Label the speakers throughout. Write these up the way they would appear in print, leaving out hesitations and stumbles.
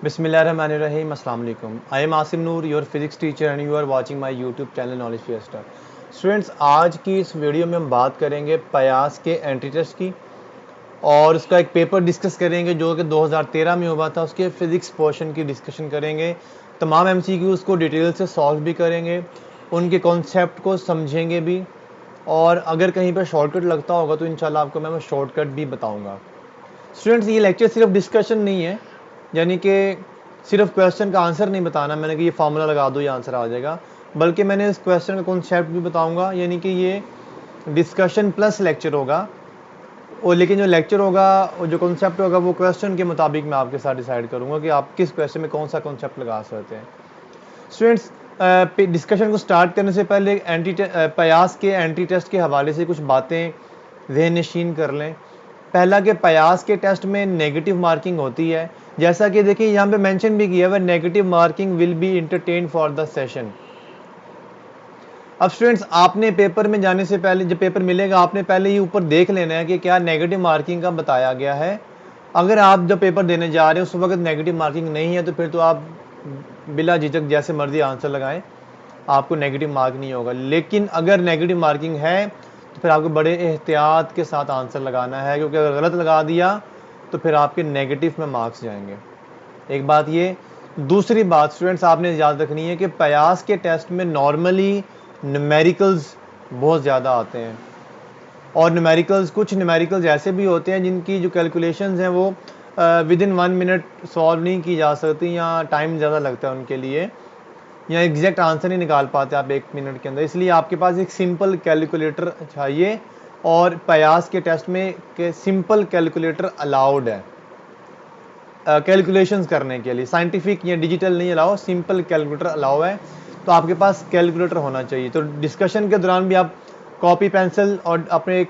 Speaker 1: बिस्मिल्लाहिर्रहमानिर्रहीम अस्सलाम वालेकुम। I am Asim Noor, your physics teacher and you are watching my YouTube channel knowledge fiesta. Students, आज की इस वीडियो में हम बात करेंगे पयास के एंट्री टेस्ट की और उसका एक पेपर डिस्कस करेंगे जो कि 2013 में हुआ था। उसके फिजिक्स पोर्शन की डिस्कशन करेंगे, तमाम एमसीक्यूज़ को डिटेल से सॉल्व भी करेंगे, उनके कॉन्सेप्ट को समझेंगे भी, और अगर कहीं पर शॉर्टकट लगता होगा तो इंशाल्लाह आपको मैं वो शॉर्टकट भी बताऊंगा। स्टूडेंट्स, ये लेक्चर सिर्फ डिस्कशन नहीं है, यानी कि सिर्फ क्वेश्चन का आंसर नहीं बताना मैंने कि ये फार्मूला लगा दो ये आंसर आ जाएगा, बल्कि मैंने इस क्वेश्चन का कॉन्सेप्ट भी बताऊंगा, यानी कि ये डिस्कशन प्लस लेक्चर होगा। और लेकिन जो लेक्चर होगा और जो कॉन्सेप्ट होगा वो क्वेश्चन के मुताबिक मैं आपके साथ डिसाइड करूंगा कि आप किस क्वेश्चन में कौन सा कॉन्सेप्ट लगा सकते हैं। स्टूडेंट्स, डिस्कशन को स्टार्ट करने से पहले पयास के एंट्री टेस्ट के हवाले से कुछ बातें ज़हन नशीन कर लें। पहला कि पयास के टेस्ट में नेगेटिव मार्किंग होती है, जैसा कि देखिए यहाँ पे मेंशन भी किया है, negative marking will be entertain for the session. अब स्टूडेंट्स, आपने पेपर में जाने से पहले, जब पेपर मिलेगा, आपने पहले ही ऊपर देख लेना है कि क्या नेगेटिव मार्किंग का बताया गया है। अगर आप जब पेपर देने जा रहे हो उस वक्त नेगेटिव मार्किंग नहीं है तो फिर तो आप बिला झिझक जैसे मर्जी आंसर लगाएं, आपको नेगेटिव मार्क नहीं होगा। लेकिन अगर नेगेटिव मार्किंग है तो फिर आपको बड़े एहतियात के साथ आंसर लगाना है, क्योंकि अगर गलत लगा दिया तो फिर आपके नेगेटिव में मार्क्स जाएंगे। एक बात ये। दूसरी बात स्टूडेंट्स, आपने याद रखनी है कि पयास के टेस्ट में नॉर्मली न्यूमेरिकल्स बहुत ज़्यादा आते हैं, और कुछ न्यूमेरिकल्स ऐसे भी होते हैं जिनकी जो कैलकुलेशंस हैं वो विद इन 1 मिनट सॉल्व नहीं की जा सकती, या टाइम ज़्यादा लगता है उनके लिए, या एग्जैक्ट आंसर नहीं निकाल पाते आप 1 मिनट के अंदर। इसलिए आपके पास एक सिंपल कैलकुलेटर चाहिए, और पयास के टेस्ट में के सिंपल कैलकुलेटर अलाउड है कैलकुलेशंस करने के लिए। साइंटिफिक या डिजिटल नहीं अलाउ, सिंपल कैलकुलेटर अलाउ है, तो आपके पास कैलकुलेटर होना चाहिए। तो डिस्कशन के दौरान भी आप कॉपी पेंसिल और अपने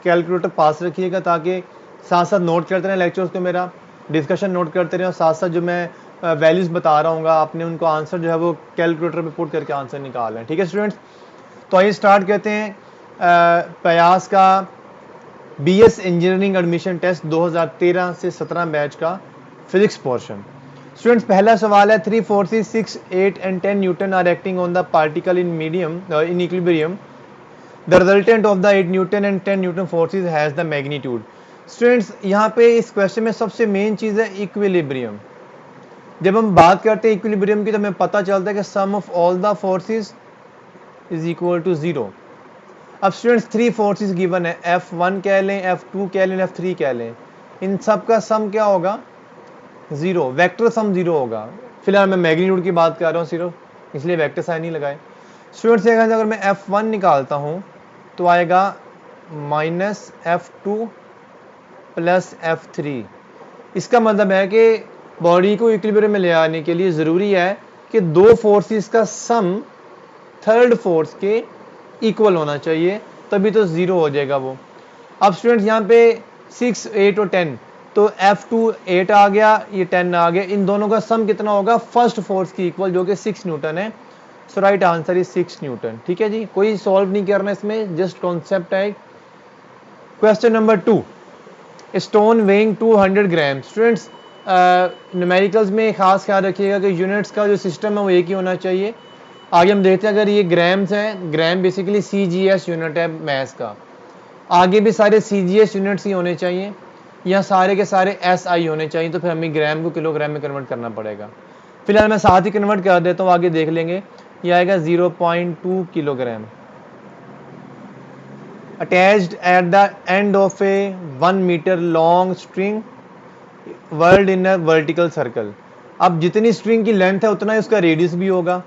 Speaker 1: कैलकुलेटर पास रखिएगा, ताकि साथ साथ नोट करते रहें लेक्चर्स को, मेरा डिस्कशन नोट करते रहें, और साथ साथ जो मैं वैल्यूज़ बता रहा हूँ आपने उनको आंसर जो है वो कैलकुलेटर पे पुट करके आंसर निकाल लें। ठीक है स्टूडेंट्स, तो आइए स्टार्ट करते हैं पयास का बीएस इंजीनियरिंग एडमिशन टेस्ट 2013 से 17 बैच का फिजिक्स पोर्शन। स्टूडेंट्स, पहला सवाल है, 3 forces 6, 8 and 10 newton are acting on the particle in medium in equilibrium. The resultant of the 8 newton and 10 newton forces has the magnitude. Students, यहाँ पे इस question में सबसे मेन चीज़ है इक्विलिब्रियम। जब हम बात करते हैं इक्विलिब्रियम की तो हमें पता चलता है कि sum of all the forces is equal to 0। अब स्टूडेंट्स, 3 फोर्सेस गिवन है, F1 कह लें, F2 कह लें, F3 कह लें, इन सब का सम क्या होगा? 0। वेक्टर सम 0 होगा। फिलहाल मैं मैग्नीट्यूड की बात कर रहा हूँ सिर्फ, इसलिए वेक्टर साइन नहीं लगाए। स्टूडेंट्स, अगर मैं F1 निकालता हूँ तो आएगा -F2 प्लस F3। इसका मतलब है कि बॉडी को इक्विलिब्रियम में ले आने के लिए ज़रूरी है कि दो फोर्सेस का सम थर्ड फोर्स के इक्वल होना चाहिए, तभी तो 0 हो जाएगा वो। अब स्टूडेंट्स, यहाँ पे 6, 8 और 10, तो F2 8 आ गया, ये 10 आ गया, इन दोनों का सम कितना होगा? फर्स्ट फोर्स की इक्वल, जो कि 6 न्यूटन है। सो राइट आंसर इज 6 न्यूटन। ठीक है जी, कोई सॉल्व नहीं करना इसमें, जस्ट कॉन्सेप्ट है। क्वेश्चन नंबर 2, स्टोन वेइंग 200 ग्राम। स्टूडेंट्स, न्यूमेरिकल्स में खास ख्याल रखिएगा कि यूनिट्स का जो सिस्टम है वो एक ही होना चाहिए। आगे हम देखते हैं, अगर ये ग्राम्स हैं, ग्राम बेसिकली CGS यूनिट है मैथ्स का, आगे भी सारे CGS यूनिट्स ही होने चाहिए, या सारे के सारे SI होने चाहिए, तो फिर हमें ग्राम को किलोग्राम में कन्वर्ट करना पड़ेगा। फिलहाल मैं साथ ही कन्वर्ट कर देता हूँ, आगे देख लेंगे। ये आएगा 0.2 kilogram. Attached at the end of a 1 metre long string whirled in a vertical circle. अब जितनी स्ट्रिंग की लेंथ है उतना ही उसका रेडियस भी होगा।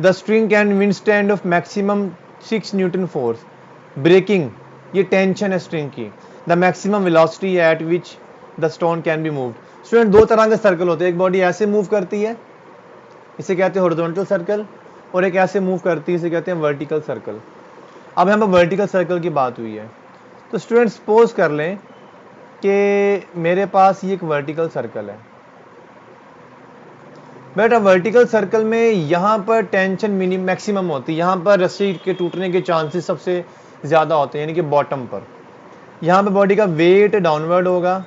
Speaker 1: The string can withstand of maximum 6 newton force breaking, ये टेंशन है स्ट्रिंग की। The maximum velocity at which the stone can be moved. Student, दो तरह के सर्कल होते हैं, एक बॉडी ऐसे मूव करती है, इसे कहते हैं हॉरिजॉन्टल सर्कल, और एक ऐसे मूव करती है, इसे कहते हैं वर्टिकल सर्कल। अब यहाँ पर वर्टिकल सर्कल की बात हुई है, तो स्टूडेंट सपोज कर लें कि मेरे पास ये एक वर्टिकल सर्कल है। बेटा, वर्टिकल सर्कल में यहाँ पर टेंशन मैक्सिमम होती है, यहाँ पर रस्सी के टूटने के चांसेस सबसे ज़्यादा होते हैं, यानी कि बॉटम पर। यहाँ पे बॉडी का वेट डाउनवर्ड होगा,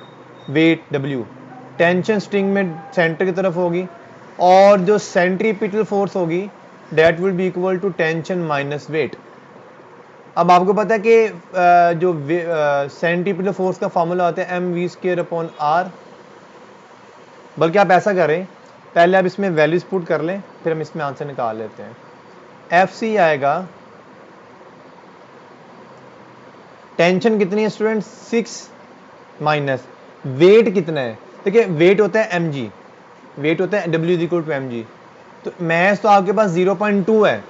Speaker 1: वेट W, टेंशन स्ट्रिंग में सेंटर की तरफ होगी, और जो सेंट्रीपिटल फोर्स होगी that will be equal to tension minus weight. अब आपको पता है कि जो सेंट्रीपिटल फोर्स का फॉर्मूला होता है mv²/r। बल्कि आप ऐसा करें, पहले आप इसमें वैल्यूज पुट कर लें, फिर हम इसमें आंसर निकाल लेते हैं। FC आएगा, टेंशन कितनी है स्टूडेंट 6 माइनस वेट कितना है। देखिए वेट होता है mg, वेट होता है W इक्वल टू mg। तो मैस तो आपके पास 0.2 है,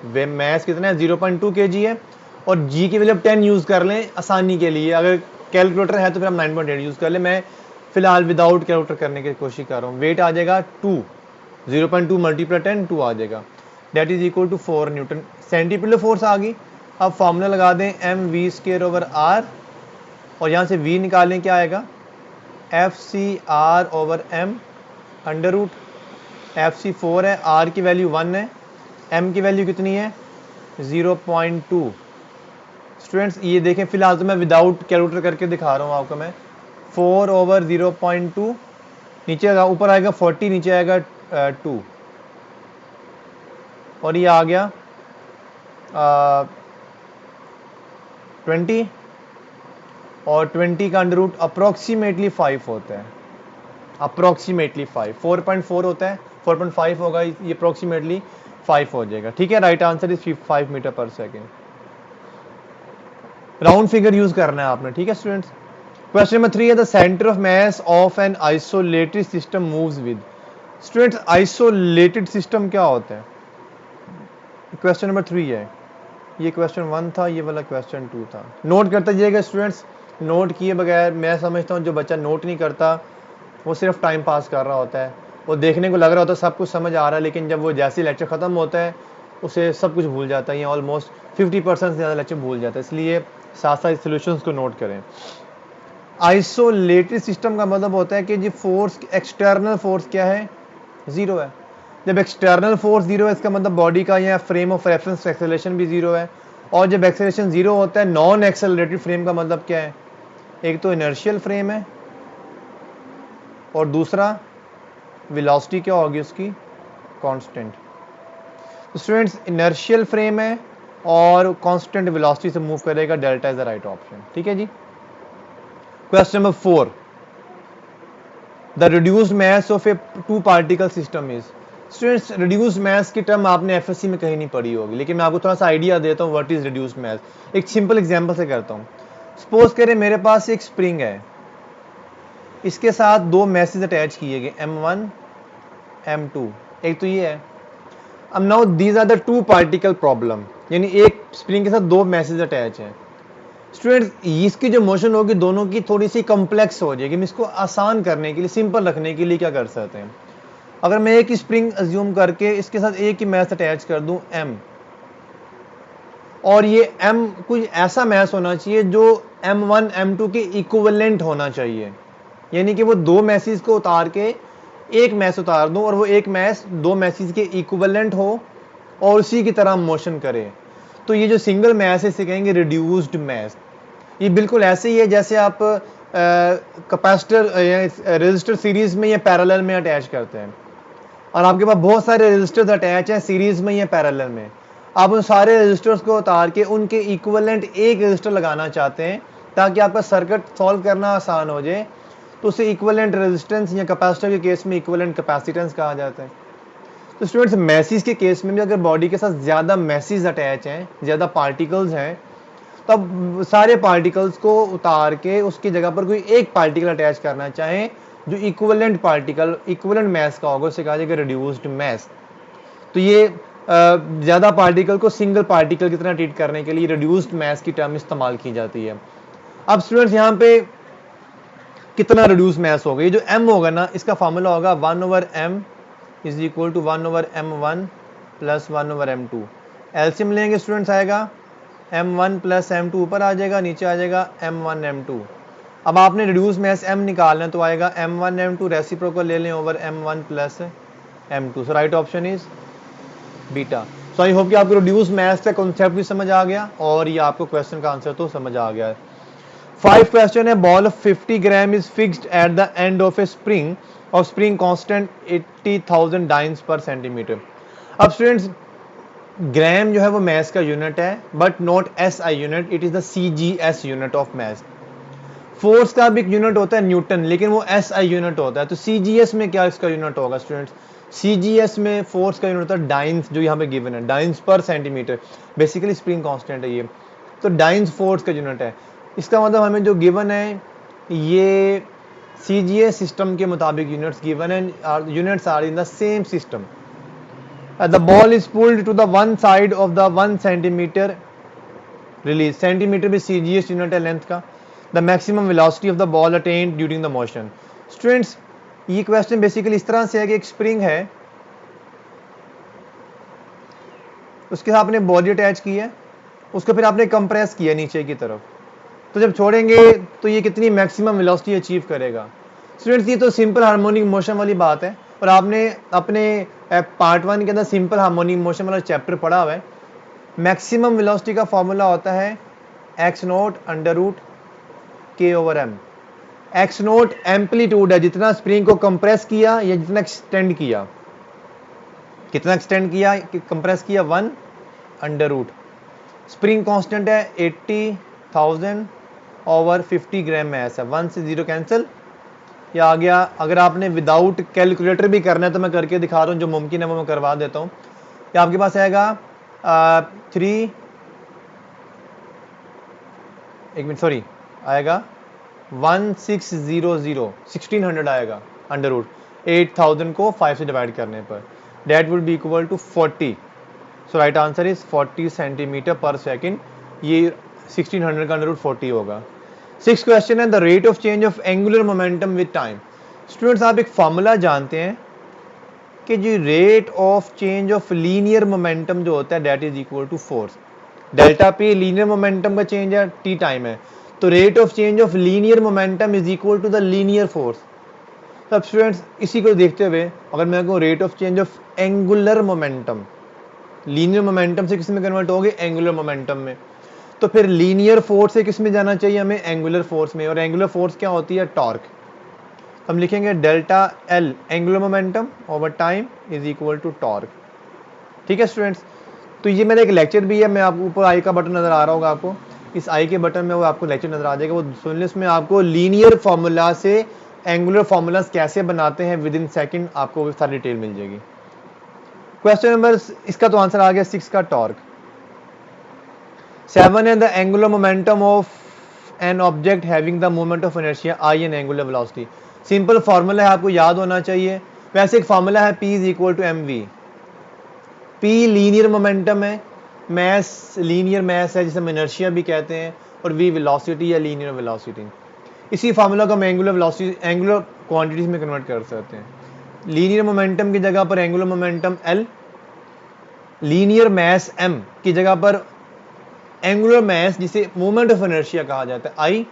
Speaker 1: वे मैस कितना है 0.2 kg है, और g की वैल्यू 10 यूज कर लें आसानी के लिए। अगर कैलकुलेटर है तो फिर हम 9.8 यूज कर लें। मैं फिलहाल विदाउट कैलकुलेटर करने की कोशिश कर रहा हूँ। वेट आ जाएगा 2, 0.2 मल्टीप्लाई 10 2 आ जाएगा, that is equal to 4 newton. Centripetal force आ गई। अब फॉर्मूला लगा दें mv²/r, और यहाँ से v निकालें, क्या आएगा FCR/m अंडर रूट। FC 4 है, r की वैल्यू 1 है, m की वैल्यू कितनी है 0.2। स्टूडेंट्स ये देखें, फिलहाल तो मैं विदाउट कैलकुलेटर करके दिखा रहा हूँ आपको। मैं 4/0.2, नीचे आएगा, ऊपर आएगा 40, नीचे आएगा 2, और ये आ गया 20, और 20 का अंडर रूट अप्रोक्सीमेटली 5 होता है। अप्रोक्सीमेटली 5, 4.4 होता है, 4.5 होगा, ये अप्रोक्सीमेटली 5 हो जाएगा। ठीक है, राइट आंसर इज 5 मीटर पर सेकेंड। राउंड फिगर यूज करना है आपने। ठीक है स्टूडेंट्स। क्वेश्चन नंबर 3 है the centre of mass of an isolated system moves with. Students isolated system क्या होता है? क्वेश्चन नंबर 3 है, ये क्वेश्चन 1 था, ये वाला क्वेश्चन 2 था। नोट करते जाइएगा स्टूडेंट्स, नोट किए बगैर मैं समझता हूँ जो बच्चा नोट नहीं करता वो सिर्फ टाइम पास कर रहा होता है। वो देखने को लग रहा होता है सब कुछ समझ आ रहा है, लेकिन जब वो जैसे लेक्चर ख़त्म होता है उसे सब कुछ भूल जाता है, या ऑलमोस्ट 50% से ज़्यादा लेक्चर भूल जाता है। इसलिए साथ साथ सोल्यूशंस को नोट करें। आइसोलेटेड सिस्टम का मतलब होता है कि जी फोर्स, एक्सटर्नल फोर्स क्या है, ज़ीरो है। जब एक्सटर्नल फोर्स ज़ीरो है इसका मतलब बॉडी का या फ्रेम ऑफ रेफरेंस एक्सेलरेशन भी ज़ीरो है। और जब एक्सेलरेशन ज़ीरो होता है, नॉन एक्सेलरेटेड फ्रेम का मतलब क्या है, एक तो इनर्शियल फ्रेम है, और दूसरा वेलोसिटी क्या होगी उसकी, कांस्टेंट। तो स्टूडेंट्स इनर्शियल फ्रेम है और कांस्टेंट वेलोसिटी से मूव करेगा, delta is the right option. ठीक है जी। Question number 4, the reduced mass of a 2 particle system is. Students reduced mass की टर्म आपने एफएससी में कहीं नहीं पढ़ी होगी, लेकिन मैं आपको थोड़ा सा आइडिया देता हूँ व्हाट इज रिड्यूस्ड मास। एक सिंपल एग्जांपल से करता हूँ। सपोज करें मेरे पास एक स्प्रिंग है, इसके साथ 2 मैसेज अटैच किए गए M1 M2, एक तो ये है। अब now these are the 2 particle problem, यानी एक स्प्रिंग के साथ 2 मैसेज अटैच हैं। स्टूडेंट्स इसकी जो मोशन होगी दोनों की थोड़ी सी कॉम्प्लेक्स हो जाएगी। हम इसको आसान करने के लिए, सिंपल रखने के लिए क्या कर सकते हैं, अगर मैं एक स्प्रिंग अज्यूम करके इसके साथ एक ही मैस अटैच कर दूं M, और ये M कुछ ऐसा मैस होना चाहिए जो M1 M2 के इक्विवेलेंट होना चाहिए, यानी कि वो 2 मैसेज को उतार के एक मैस उतार दूं और वो एक मैस 2 मैसेज के इक्विवेलेंट हो और उसी की तरह मोशन करे। तो ये जो सिंगल मैस है इसे कहेंगे रिड्यूस्ड मैस। ये बिल्कुल ऐसे ही है जैसे आप कैपेसिटर या रेजिस्टर सीरीज में या पैरेलल में अटैच करते हैं, और आपके पास बहुत सारे रेजिस्टर्स अटैच हैं सीरीज में या पैरेलल में। आप उन सारे रेजिस्टर्स को उतार के उनके इक्विवेलेंट एक रेजिस्टर लगाना चाहते हैं ताकि आपका सर्किट सॉल्व करना आसान हो जाए, तो उसे इक्विवेलेंट रेजिस्टेंस या कैपेसिटर के केस में इक्विवेलेंट कैपेसिटेंस कहा जाता है। तो स्टूडेंट्स मैसेज के केस में भी अगर बॉडी के साथ ज़्यादा मैसेज अटैच हैं, ज़्यादा पार्टिकल्स हैं, तब सारे पार्टिकल्स को उतार के उसकी जगह पर कोई एक पार्टिकल अटैच करना चाहें जो इक्विवेलेंट पार्टिकल, इक्विवेलेंट मैस का होगा, उसे कहा जाएगा रिड्यूस्ड मैस। तो ये ज़्यादा पार्टिकल को सिंगल पार्टिकल की तरह ट्रीट करने के लिए रिड्यूस्ड मैस की टर्म इस्तेमाल की जाती है। अब स्टूडेंट्स यहाँ पे कितना रिड्यूस मैस होगा, ये जो m होगा ना इसका फॉर्मूला होगा 1/m is equal to 1/m1 plus 1/m2। LCM लेंगे स्टूडेंट्स, आएगा m1 प्लस m2 ऊपर आ जाएगा, नीचे आ जाएगा m1 m2। अब आपने रिड्यूस मैस m निकालना है तो आएगा m1 m2 रेसिप्रोकल ले लें over m1 plus m2। So right option is beta. So I hope कि आपको रिड्यूस मैस का कॉन्सेप्ट भी समझ आ गया और ये आपको क्वेश्चन का आंसर तो समझ आ गया है। 5 क्वेश्चन है, ball of 50 gram is fixed at the end of A spring और स्प्रिंग कांस्टेंट 80,000 डाइन्स पर सेंटीमीटर। अब स्टूडेंट्स, ग्राम जो है वो मैथ का यूनिट है, but not SI unit, it is the CGS unit of math. Force का भी एक यूनिट होता है न्यूटन, लेकिन वो एसआई यूनिट होता है। तो सीजीएस में क्या इसका यूनिट होगा स्टूडेंट्स? सीजीएस में फोर्स का यूनिट होता है डाइन्स, जो यहाँ पे गिवन है, डाइन्स पर सेंटीमीटर। बेसिकली स्प्रिंग कांस्टेंट है ये, तो डाइन्स फोर्स का यूनिट है। इसका मतलब हमें जो गिवन है ये सीजीएस सिस्टम के मुताबिक यूनिट्स गिवन है, units are in the same system. The ball is pulled to the one side of the 1 centimeter release. Centimetre भी CGS यूनिट है लेंथ का। The maximum velocity of the ball attained during the motion. Students, ये question basically इस तरह से है कि एक स्प्रिंग है, उसके साथ आपने बॉडी अटैच की है, उसको फिर आपने कंप्रेस किया नीचे की तरफ, तो जब छोड़ेंगे तो ये कितनी मैक्सिमम वेलोसिटी अचीव करेगा? स्टूडेंट्स, ये तो सिंपल हार्मोनिक मोशन वाली बात है, और आपने अपने पार्ट 1 के अंदर सिंपल हार्मोनिक मोशन वाला चैप्टर पढ़ा हुआ है। मैक्सिमम वेलोसिटी का फॉर्मूला होता है एक्स नोट अंडर रूट के over M. X naught amplitude है, जितना स्प्रिंग को कंप्रेस किया या जितना एक्सटेंड किया, कितना एक्सटेंड किया कंप्रेस किया, 1 अंडर रूट। स्प्रिंग कांस्टेंट है 80,000 ओवर 50 ग्राम मैस है, 1 से 0 कैंसिल, या आ गया। अगर आपने विदाउट कैलकुलेटर भी करना है तो मैं करके दिखा रहा हूँ, जो मुमकिन है वो मैं करवा देता हूँ। या आपके पास आएगा 3, एक मिनट सॉरी, आएगा 1600, 1600 आएगा अंडर रूट 8000 को 5 से डिवाइड करने पर, that would be equal to 40। So right answer is 40 centimetre per second. ये 1600 का अंडर रूट 40 होगा। 6 क्वेश्चन है, the rate of change of angular momentum with time. Students, आप एक फॉर्मूला जानते हैं कि जो rate of change of linear momentum जो होता है that is equal to force. Delta P linear momentum का चेंज है, टी टाइम है, तो rate of change of linear momentum is equal to the linear force. अब स्टूडेंट्स, इसी को देखते हुए अगर मैं कहूँ rate of change of angular momentum, linear momentum से किस में कन्वर्ट होगी? एंगुलर मोमेंटम में। तो फिर लीनियर फोर्स से किस में जाना चाहिए हमें? एंगुलर फोर्स में। और एंगुलर फोर्स क्या होती है? टॉर्क। हम लिखेंगे delta L angular momentum over time is equal to torque. ठीक है स्टूडेंट्स, तो ये मेरा एक लेक्चर भी है, मैं आपको ऊपर आई का बटन नजर आ रहा होगा आपको, इस आई के बटन में वो आपको लेक्चर नजर आ जाएगा, वो सुन लें। इसमें आपको लीनियर फार्मूला से एंगुलर फार्मूलाज कैसे बनाते हैं विद इन सेकेंड आपको सारी डिटेल मिल जाएगी। क्वेश्चन नंबर, इसका तो आंसर आ गया 6 का टॉर्क। 7 है the angular momentum of an object having the moment of inertia I N angular velocity. Simple formula है, आपको याद होना चाहिए। वैसे एक फार्मूला है P is equal to mv। P linear momentum है, मैस लीनियर मैस है जिसे हम इनर्शिया भी कहते हैं, और V वेलोसिटी या लीनियर वेलोसिटी। इसी फार्मूला को हम एंगुलर वेलोसिटी, एंगुलर क्वांटिटीज में कन्वर्ट कर सकते हैं। लीनियर मोमेंटम की जगह पर angular momentum L, linear mass M की जगह पर एंगुलर मैस जिसे मोमेंट ऑफ इनर्शिया कहा जाता है I,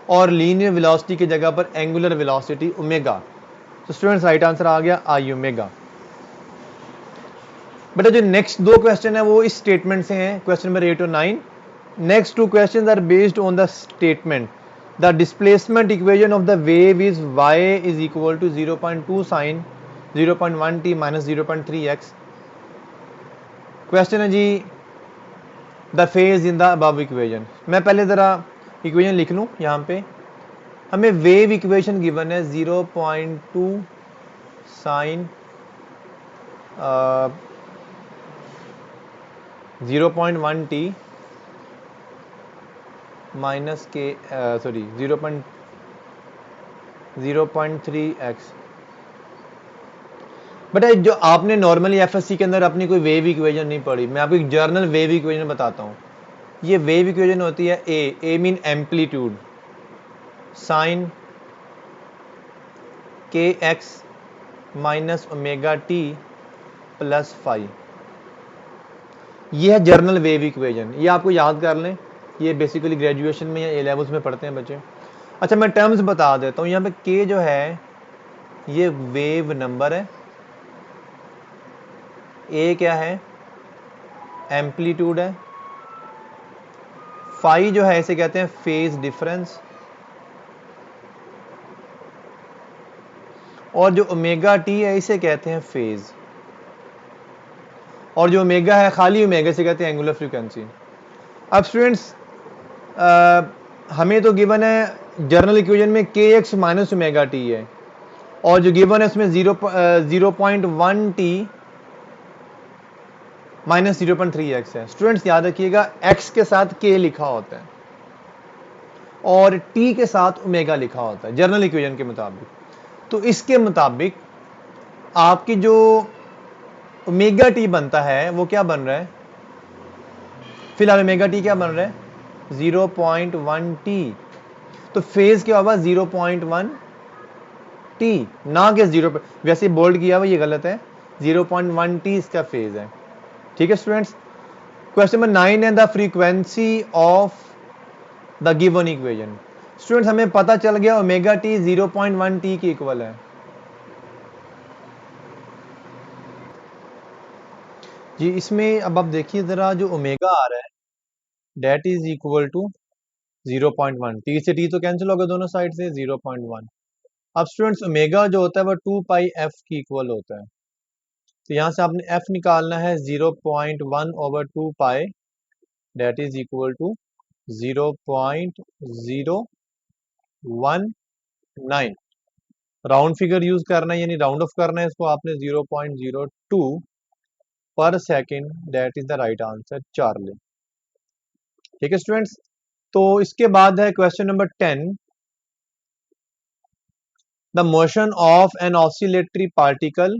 Speaker 1: और लीनियर वेलोसिटी की जगह पर एंगुलर वेलोसिटी ओमेगा। तो स्टूडेंट्स, राइट आंसर आ गया I ओमेगा। बेटा जो नेक्स्ट 2 क्वेश्चन है वो इस स्टेटमेंट से हैं, क्वेश्चन नंबर 8 और 9। Next 2 questions are based on the statement the displacement equation of the wave is y is equal to 0.2 sine 0.1 t minus 0.3 x। Question है जी, the phase in the above equation. मैं पहले जरा equation लिख लूं। यहाँ पे हमें वेव इक्वेशन गिवन है 0.2 साइन 0.1 t माइनस के सॉरी 0.3 x। बट जो आपने नॉर्मली एफएससी के अंदर अपनी कोई वेव इक्वेशन नहीं पढ़ी, मैं आपको एक जर्नल वेव इक्वेशन बताता हूँ। ये वेव इक्वेशन होती है ए मीन एम्पलीट्यूड साइन के x minus omega T plus five. ये है जर्नल वेव इक्वेशन, ये आपको याद कर लें। ये बेसिकली ग्रेजुएशन में या ए लेवल्स में पढ़ते हैं बच्चे। अच्छा, मैं टर्म्स बता देता हूँ। यहाँ पे के जो है ये वेव नंबर है, ए क्या है? एम्पलीट्यूड है, फाई जो है इसे कहते हैं फेज डिफरेंस, और जो ओमेगा टी है इसे कहते हैं फेज, और जो ओमेगा है खाली ओमेगा से कहते हैं एंगुलर फ्रीक्वेंसी। अब स्टूडेंट्स हमें तो गिवन है जर्नल इक्वेशन में के एक्स माइनस ओमेगा टी है, और जो गिवन है उसमें 0.1 टी माइनस 0.3 एक्स है। स्टूडेंट्स याद रखिएगा एक्स के साथ के लिखा होता है और टी के साथ ओमेगा लिखा होता है जर्नल इक्वेशन के मुताबिक। तो इसके मुताबिक आपकी जो ओमेगा टी बनता है वो क्या बन रहा है, फिलहाल ओमेगा टी क्या बन रहा है 0.1 टी। तो फेज क्या होगा 0.1 टी, ना कि 0, वैसे बोल्ड किया हुआ ये गलत है, 0.1 टी इसका फेज है। ठीक है स्टूडेंट्स। क्वेश्चन नंबर 9 है the frequency of the given equation. Students हमें पता चल गया ओमेगा टी 0.1 टी की इक्वल है। जी इसमें अब आप देखिए जरा, जो ओमेगा आ रहा है that is equal to 0.1, T से टी तो कैंसिल होगा दोनों साइड से, 0.1। अब स्टूडेंट्स ओमेगा जो होता है वो 2 पाई एफ की इक्वल होता है, तो यहां से आपने एफ निकालना है 0.1 over 2 pi, that is equal to 0.019। Round figure use करना है, यानी राउंड ऑफ करना है इसको आपने 0.02 पर second, that is the right answer Charlie. ठीक है स्टूडेंट्स। तो इसके बाद है question number 10, the motion of an oscillatory particle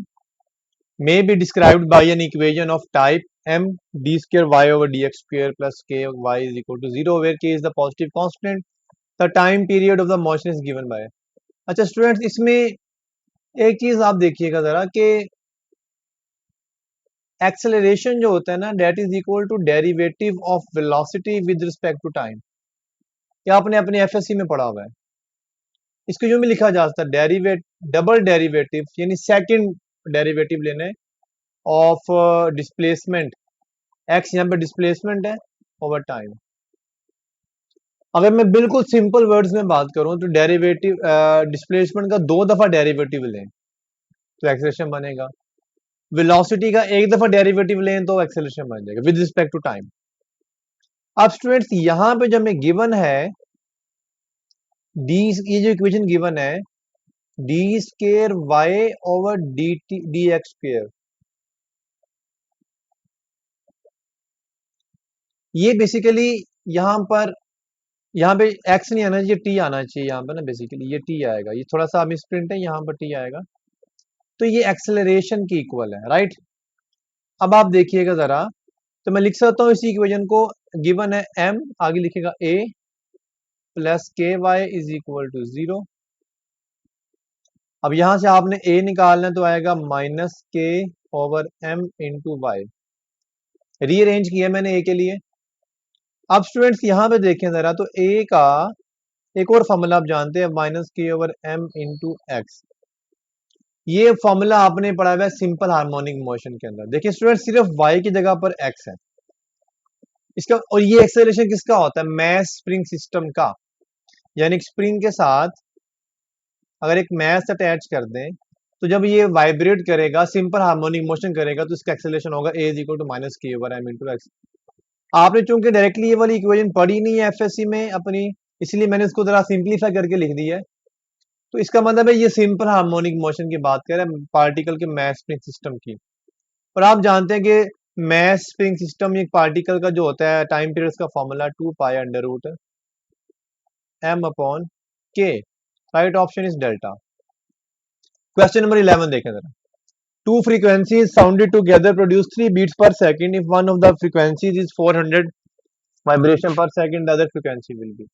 Speaker 1: may be described by an equation of type m d square y over dx square plus k y is equal to 0 where k is the positive constant, the time period of the motion is given by। अच्छा students इसमें एक चीज आप देखिएगा जरा कि acceleration जो होता है ना that is equal to derivative of velocity with respect to time. क्या आपने अपने एफएससी में पढ़ा हुआ है? इसको यूं भी लिखा जा सकता है डेरिवेट डबल डेरिवेटिव, यानी सेकंड डेरिवेटिव लेने ऑफ डिस्प्लेसमेंट, एक्स यहाँ पे डिस्प्लेसमेंट है ओवर टाइम। अगर मैं बिल्कुल सिंपल वर्ड्स में बात करूं तो डेरिवेटिव डिस्प्लेसमेंट का 2 दफा डेरिवेटिव लें तो एक्सेलरेशन बनेगा, वेलोसिटी का 1 दफा डेरिवेटिव लें तो एक्सेलरेशन बन जाएगा विद रिस्पेक्ट टू टाइम। अब स्टूडेंट्स यहां पे जब हमें गिवन है डी, ये जो इक्वेशन गिवन है D square Y over D T D X square, ये बेसिकली यहां पे एक्स नहीं आना चाहिए, टी आना चाहिए यहाँ पे ना, बेसिकली ये टी आएगा, ये थोड़ा सा मिसप्रिंट है, यहाँ पर टी आएगा, तो ये एक्सेलरेशन की इक्वल है, राइट। अब आप देखिएगा जरा, तो मैं लिख सकता हूँ इसी इक्वेशन को, गिवन है m, आगे लिखेगा a प्लस के वाई इज इक्वल टू 0। अब यहां से आपने a निकालना है तो आएगा minus K over m into Y, rearrange किया मैंने a के लिए। अब स्टूडेंट्स यहां पे देखें जरा, तो a का एक और फॉर्मूला आप जानते हैं minus K over m into x, ये फॉर्मूला आपने पढ़ा हुआ है सिंपल हार्मोनिक मोशन के अंदर। देखिए स्टूडेंट सिर्फ y की जगह पर x है इसका, और ये एक्सेलरेशन किसका होता है, मैस स्प्रिंग सिस्टम का, यानी स्प्रिंग के साथ अगर एक मैस अटैच कर दें तो जब ये वाइब्रेट करेगा, सिंपल हार्मोनिक मोशन करेगा, तो इसका एक्सेलरेशन होगा a is equal to minus K over m into X. आपने चूंकि डायरेक्टली ये वाली इक्वेशन पढ़ी नहीं है एफएससी में अपनी, इसलिए मैंने इसको जरा सिंप्लीफाई करके लिख दिया है। तो इसका मतलब है ये सिंपल हार्मोनिक मोशन की बात कर रहे हैं पार्टिकल के मैस स्प्रिंग सिस्टम की। और आप जानते हैं कि मैस स्प्रिंग सिस्टम एक पार्टिकल का जो होता है टाइम पीरियड का formula 2 pi under root m upon k, right option is delta. Question number 11 देखें जरा, two frequencies sounded together produce 3 beats per second if one of the frequencies is 400 vibration per second, the other frequency will be।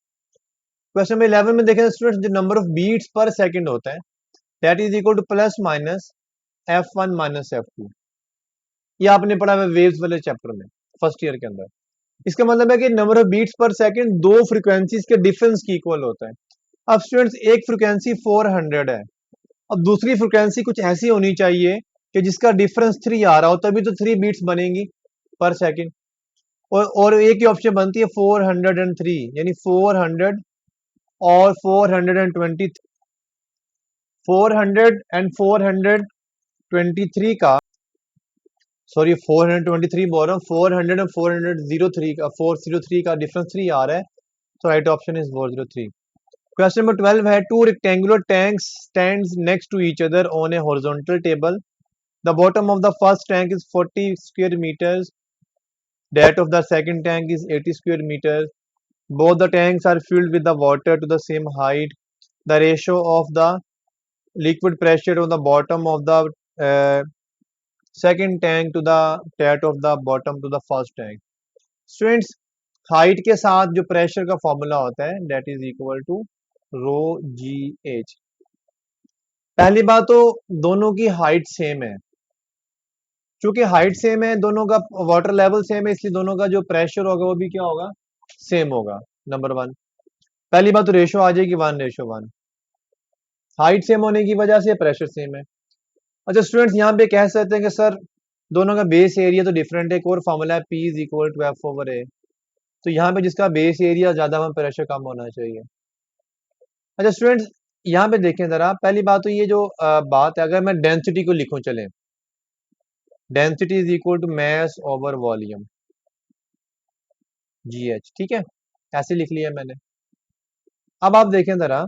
Speaker 1: Question number 11 में देखें students, जो number of beats पर second होता है that is equal two plus minus f1 minus f2, ये आपने पढ़ा है वेव्स वाले चैप्टर में फर्स्ट ईयर के अंदर। इसका मतलब है कि नंबर ऑफ बीट्स पर सेकंड दो फ्रीक्वेंसीज के डिफरेंस की इक्वल होता है। अब स्टूडेंट्स एक फ्रीक्वेंसी 400 है, अब दूसरी फ्रीक्वेंसी कुछ ऐसी होनी चाहिए कि जिसका डिफरेंस 3 आ रहा हो, तभी तो 3 बीट्स बनेंगी पर सेकंड। और एक ही ऑप्शन बनती है 403, यानी 400 और 420, 423 का, सॉरी 423 बोल रहा हूँ, 400 और 403 का, 403 का डिफरेंस 3 आ रहा है, तो right option is 403। Question number 12 है, two rectangular tanks stands next to each other on a horizontal table, the bottom of the first tank is 40 square metres, that of the second tank is 80 square meters, both the tanks are filled with the water to the same height, the ratio of the liquid pressure on the bottom of the uh, second tank to the that of the bottom to the first tank. Students, height के साथ जो pressure का formula होता है that is equal to rho G H. पहली बात तो दोनों की हाइट सेम है, क्योंकि हाइट सेम है, दोनों का वाटर लेवल सेम है, इसलिए दोनों का जो प्रेशर होगा वो भी क्या होगा, सेम होगा। नंबर वन, पहली बात तो रेशो आ जाएगी 1:1, हाइट सेम होने की वजह से प्रेशर सेम है। अच्छा स्टूडेंट्स, यहाँ पे कह सकते हैं कि सर दोनों का बेस एरिया तो डिफरेंट है, एक और फॉर्मूला है P is equal to F over A, तो यहाँ पे जिसका बेस एरिया ज्यादा वहां प्रेशर कम होना चाहिए। अच्छा स्टूडेंट्स, यहाँ पे देखें जरा, पहली बात तो ये जो बात है, अगर मैं डेंसिटी को लिखूं, चलें, density is equal to mass over volume, G H, ठीक है, ऐसे लिख लिया मैंने। अब आप देखें जरा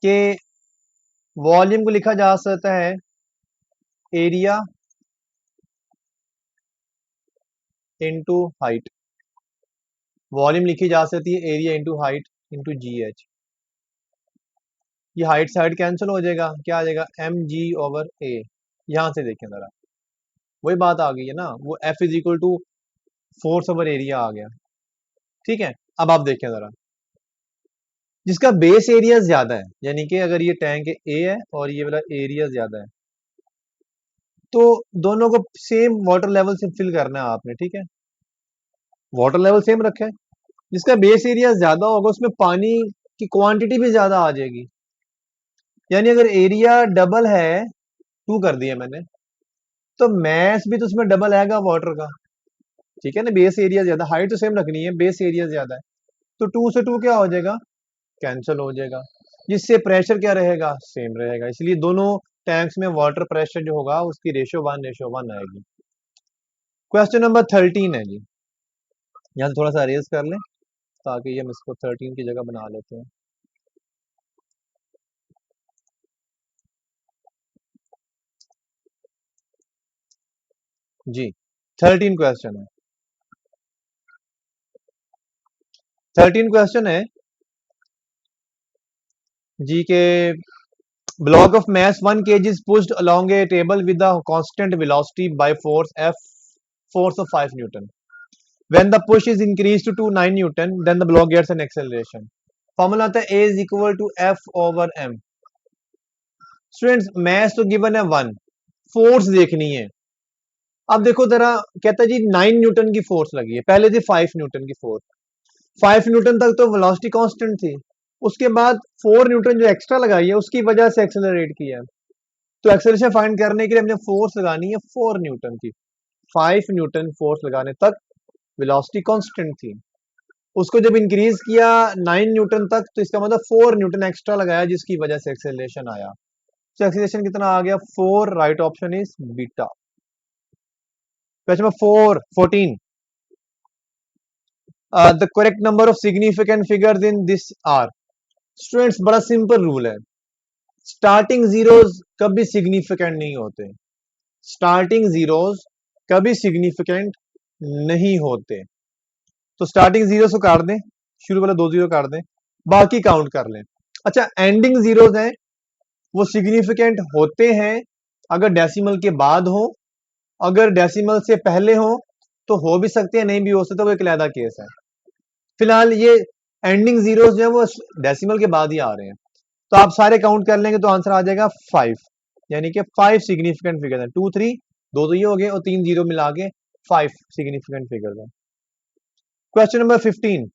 Speaker 1: कि वॉल्यूम को लिखा जा सकता है एरिया इनटू हाइट, वॉल्यूम लिखी जा सकती है एरिया इनटू हाइट इनटू जी एच। ये हाइट से हाइट कैंसिल हो जाएगा, क्या आ जाएगा, एम जी ओवर ए। यहां से देखें जरा, वही बात आ गई है ना, वो F is equal to force over area आ गया, ठीक है। अब आप देखें जरा, जिसका बेस एरिया ज्यादा है, यानी कि अगर ये टैंक ए है और ये वाला एरिया ज्यादा है, तो दोनों को सेम वाटर लेवल से फिल करना है आपने, ठीक है, वाटर लेवल सेम रखा है। जिसका बेस एरिया ज्यादा होगा उसमें पानी की क्वांटिटी भी ज्यादा आ जाएगी, यानी अगर एरिया डबल है, 2 कर दिया मैंने, तो मैस भी तो उसमें डबल आएगा वाटर का, ठीक है ना, बेस एरिया ज्यादा, हाइट तो सेम रखनी है, बेस एरिया ज्यादा है, तो 2 से 2 क्या हो जाएगा, कैंसिल हो जाएगा, जिससे प्रेशर क्या रहेगा, सेम रहेगा, इसलिए दोनों टैंक्स में वाटर प्रेशर जो होगा उसकी रेशो 1:1 आएगी। क्वेश्चन नंबर 13 है जी, यहाँ से थोड़ा सा अरेज कर लें ताकि ये हम इसको 13 की जगह बना लेते हैं। जी 13 क्वेश्चन है, 13 क्वेश्चन है जी के, block of mass 1 kg is pushed along a table with the constant velocity by force F, force of 5 Newton. When the push is increased to 9 Newton, then the block gets an acceleration. Formula आता है A is equal to F over M. Students, mass तो given है 1, force देखनी है। अब देखो जरा, कहता है जी 9 न्यूटन की फोर्स लगी है, पहले थी 5 न्यूटन की फोर्स, 5 न्यूटन तक तो वेलोसिटी कांस्टेंट थी, उसके बाद 4 न्यूटन जो एक्स्ट्रा लगाई है उसकी वजह से एक्सेलरेट किया है, तो एक्सेलरेशन फाइंड करने के लिए हमने फोर्स लगानी है 4 न्यूटन की, 5 न्यूटन फोर्स लगाने तक वेलोसिटी कांस्टेंट थी, उसको जब इंक्रीज किया 9 न्यूटन तक, तो इसका मतलब 4 न्यूटन एक्स्ट्रा लगाया जिसकी वजह से एक्सेलरेशन आया, तो एक्सेलरेशन कितना आ गया, 4, right option is beta. Question number 14, the correct number of significant figures in this are. Students, बड़ा सिंपल रूल है, स्टार्टिंग जीरोस कभी सिग्निफिकेंट नहीं होते, स्टार्टिंग जीरोस कभी सिग्निफिकेंट नहीं होते, तो स्टार्टिंग जीरो को काट दें, शुरू वाला 2 जीरो काट दें, बाकी काउंट कर लें। अच्छा, एंडिंग जीरोस हैं वो सिग्निफिकेंट होते हैं अगर डेसिमल के बाद हो, अगर डेसिमल से पहले हो तो हो भी सकते हैं, नहीं भी हो सकते, वो एक अलग केस है। फिलहाल ये एंडिंग जीरोस जो है वो डेसिमल के बाद ही आ रहे हैं, तो आप सारे काउंट कर लेंगे तो आंसर आ जाएगा 5, यानी कि 5 सिग्निफिकेंट फिगर है, 2 3, 2 तो ये हो गए और 3 जीरो मिला के 5 सिग्निफिकेंट फिगर है। Question number 15,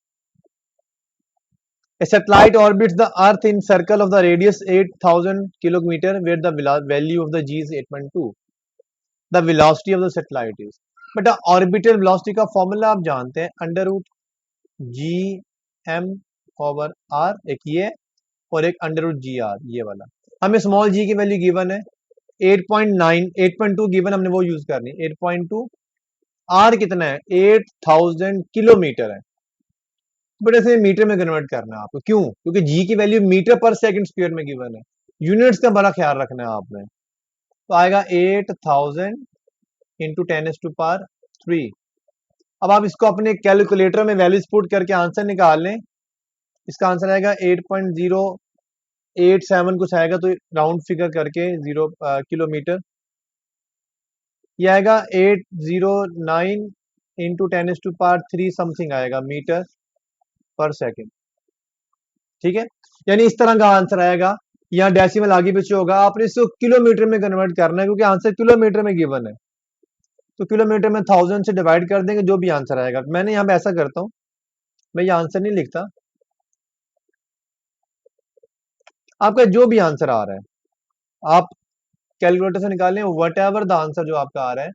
Speaker 1: A satellite orbits the Earth in circle of the radius 8,000 kilometer, where the value of the g is 8.2. The velocity of the satellite is. But the orbital velocity का formula आप जानते हैं, under root G M over R, एक ये और एक under root ji are, ये वाला. हमें स्मॉल जी की वैल्यू गिवन है 8.9, 8.2 गिवन, हमने वो यूज करनी है 8.2. आर कितना है 8,000 किलोमीटर है, बट ऐसे मीटर में कन्वर्ट करना है आपको. क्यों? क्योंकि जी की वैल्यू मीटर पर सेकंड स्क्वायर में गिवन है. यूनिट्स का बड़ा ख्याल रखना है आपने. तो आएगा 8,000 इंटू 10⁻³ अब आप इसको अपने कैलकुलेटर में वैल्यूज पुट करके आंसर निकाल लें. इसका आंसर आएगा 8.087 कुछ आएगा, तो राउंड फिगर करके 0 किलोमीटर. ये आएगा 809 इंटू 10⁻³ समथिंग आएगा मीटर पर सेकेंड. ठीक है, यानी इस तरह का आंसर आएगा. यहाँ डेसिमल आगे पीछे होगा, आपने इसको किलोमीटर में कन्वर्ट करना है क्योंकि आंसर किलोमीटर में गिवन है. तो किलोमीटर में 1000 से डिवाइड कर देंगे, जो भी आंसर आएगा. मैंने यहाँ पे ऐसा करता हूँ, मैं ये आंसर नहीं लिखता, आपका जो भी आंसर आ रहा है आप कैलकुलेटर से निकालें. वट एवर द आंसर जो आपका आ रहा है,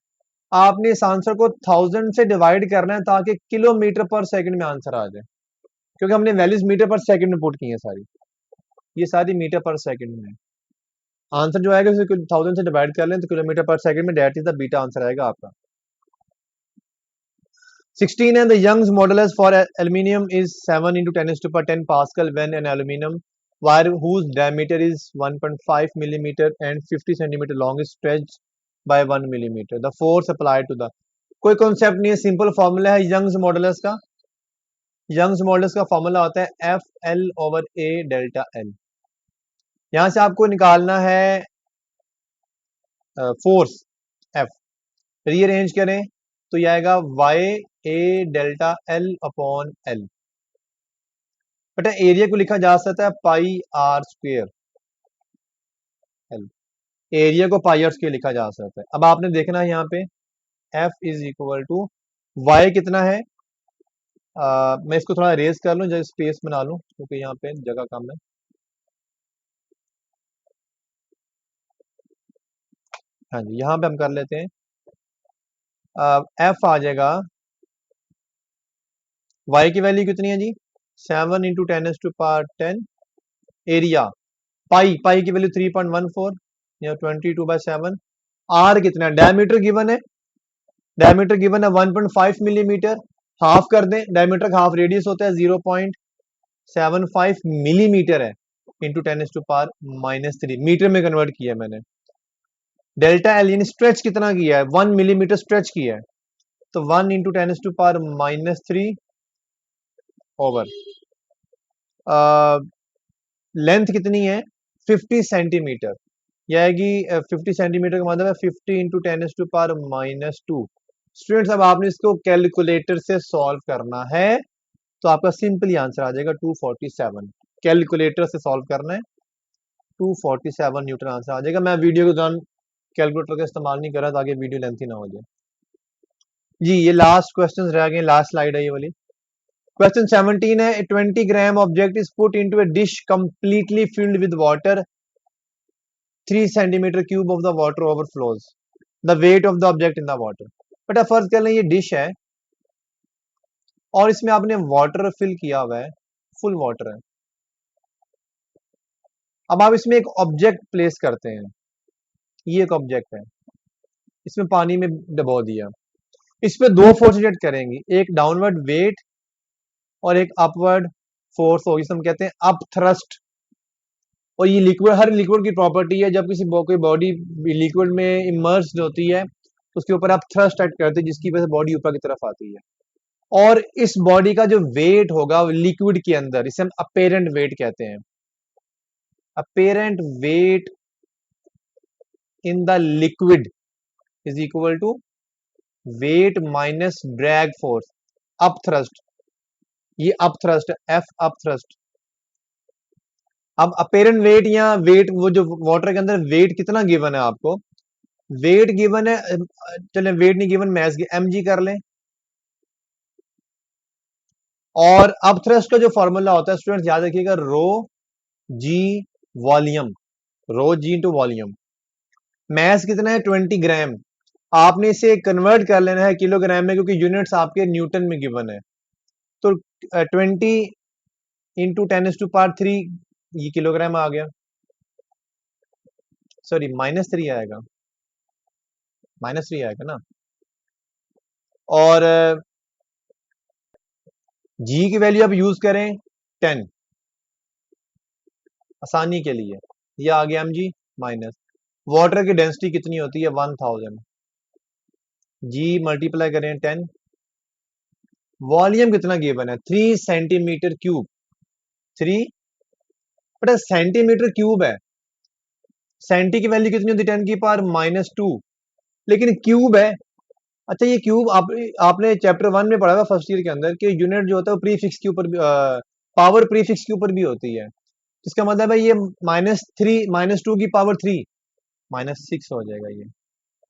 Speaker 1: आपने इस आंसर को 1000 से डिवाइड करना है ताकि किलोमीटर पर सेकंड में आंसर आ जाए, क्योंकि हमने वैल्यूज मीटर पर सेकंड में पुट की है सारी. ये सारी मीटर पर सेकंड में. आंसर जो आएगा उसे 1000 से डिवाइड कर लें तो किलोमीटर पर सेकंड में, that is the beta answer आएगा आपका. 16 है, the Young's modulus for aluminium is 7 into 10⁻10 Pascal when an aluminum wire whose diameter is 1.5 millimeter and 50 centimeter long is stretched by 1 millimeter. The force applied to the. कोई concept नहीं है, simple formula है Young's modulus का. Young's modulus का formula होता है F L over ए delta L. यहां से आपको निकालना है फोर्स एफ. रीअरेंज करें तो यह आएगा वाई ए डेल्टा एल अपॉन एल. बेटा एरिया को लिखा जा सकता है पाई आर स्क्वेयर एल. एरिया को पाई आर स्क्वेयर लिखा जा सकता है. अब आपने देखना है यहाँ पे F is equal to Y कितना है. मैं इसको थोड़ा रेज कर लूं, जब स्पेस बना लूं क्योंकि यहाँ पे जगह कम है. हाँ जी, यहाँ पे हम कर लेते हैं. एफ आ जाएगा, वाई की वैल्यू कितनी है जी 7 इंटू 10⁻10. एरिया पाई की वैल्यू 3.14 या 22/7. आर कितना है, डायमीटर गिवन है, डायमीटर गिवन है 1.5 मिलीमीटर. हाफ कर दें, डायमीटर का हाफ रेडियस होता है 0.75 मिलीमीटर है, इंटू 10⁻³ मीटर में कन्वर्ट किया है मैंने. डेल्टा एल यानी स्ट्रेच कितना किया है 1 मिलीमीटर स्ट्रेच किया है, तो 1 इंटू 10⁻³ ओवर. लेंथ कितनी है 50 सेंटीमीटर. यह आएगी 50 सेंटीमीटर का मतलब है 50 इंटू 10⁻². स्टूडेंट्स अब आपने इसको कैलकुलेटर से सॉल्व करना है तो आपका सिंपली आंसर आ जाएगा 247. कैलकुलेटर से सॉल्व करना है 247 न्यूटन आंसर आ जाएगा. मैं वीडियो के दौरान कैलकुलेटर का इस्तेमाल नहीं कर रहा ताकि वीडियो लेंथी ना हो जाए जी. ये लास्ट क्वेश्चन रह गए, लास्ट स्लाइड है ये वाली. क्वेश्चन 17 है, 20 gram object is put into a dish completely filled with water. 3 centimetre cube of the water overflows. The weight of the object in the water. बेटा फर्ज कर लें ये डिश है और इसमें आपने वाटर फिल किया हुआ है, फुल वाटर है. अब आप इसमें एक ऑब्जेक्ट प्लेस करते हैं. ये एक ऑब्जेक्ट है, इसमें पानी में डबो दिया. इस पे दो फोर्स एक्ट करेंगी, एक डाउनवर्ड वेट और एक अपवर्ड फोर्स होगी, हम कहते हैं अप थ्रस्ट. और ये लिक्विड, हर लिक्विड की प्रॉपर्टी है, जब किसी कोई बॉडी लिक्विड में इमर्स होती है तो उसके ऊपर आप थ्रस्ट एक्ट करते हैं जिसकी वजह से बॉडी ऊपर की तरफ आती है. और इस बॉडी का जो वेट होगा लिक्विड के अंदर, इसे हम अपेरेंट वेट कहते हैं. Apparent weight in the liquid is equal to weight minus drag force up thrust. ये अप थ्रस्ट है, एफ अप थ्रस्ट. अब अपेरेंट वेट या वेट, वो जो वाटर के अंदर वेट कितना गिवन है आपको, वेट गिवन है, चले वेट नहीं गिवन, मैस एम जी कर लें. और अब थ्रस्ट का जो फॉर्मूला होता है स्टूडेंट्स याद रखिएगा, रो जी वॉल्यूम, रो जी इंटू वॉल्यूम। मैस कितना है 20 ग्राम, आपने इसे कन्वर्ट कर लेना है किलोग्राम में क्योंकि यूनिट्स आपके न्यूटन में गिवन है। तो 20 इंटू 10⁻³ ये किलोग्राम आ गया, सॉरी -3 आएगा, -3 आएगा ना। और जी की वैल्यू आप यूज करें 10 आसानी के लिए, ये आ गया mg माइनस। वाटर की डेंसिटी कितनी होती है 1000, जी मल्टीप्लाई करें 10, वॉल्यूम कितना गिवन है 3 सेंटीमीटर क्यूब, 3 बटा सेंटीमीटर क्यूब है, सेंटी की वैल्यू कितनी होती है 10⁻², लेकिन क्यूब है। अच्छा ये क्यूब आपने चैप्टर 1 में पढ़ा था फर्स्ट ईयर के अंदर कि यूनिट जो होता है वो प्रीफिक्स के ऊपर पावर प्रीफिक्स के ऊपर भी होती है। इसका मतलब है ये -2 की पावर 3 -6 हो जाएगा ये।